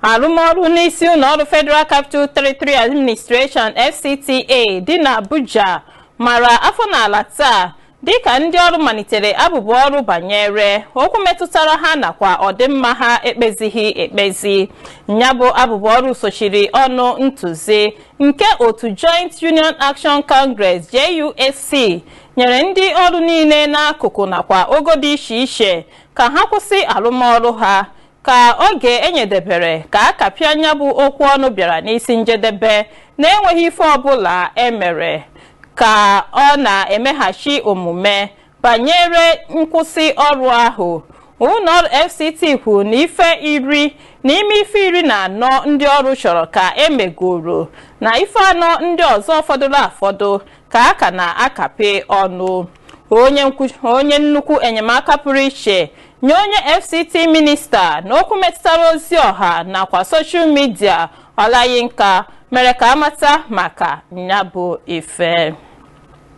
Arụmọrụ n'isi ụlọọrụ Federal Capital Territory Administration FCTA dị n'Abuja mara afọ n'ala taa dịka ndị ọrụ malitere abụbụ ọrụ banyere okwu metụtara ha nakwa ọdịmma ha ekpezighị ekpezi. Nyabụ abụbụ ọrụ sochiri ọnụ ntụzi nke otu Joint Union Action Congress JUAC nyere ndị ọrụ niile n'akụkụ nakwa ogo dị iche iche ka ha kwụsị arụmọrụ ha ka oge enyedebere ka akapịa nyabụ okwu ọnụ bịara n'isi njedebe na-enweghị ife ọbụla emere ka ọ na-emeghachi omume banyere nkwụsị ọrụ ahụ. Ụlọọrụ FCT kwuru na n'ime ife 14 ndị ọrụ chọrọ ka emegoro na ife 4 ndị ọzọ fọdụrụ afọdụ ka a ka na-akapị ọnụ. Onye nnukwu enyemaka pụrụ iche nye onye FCT minista n'okwu metụtara ozi ọha nakwa soshal midia Olayinka mere ka amata maka nyabụ ife.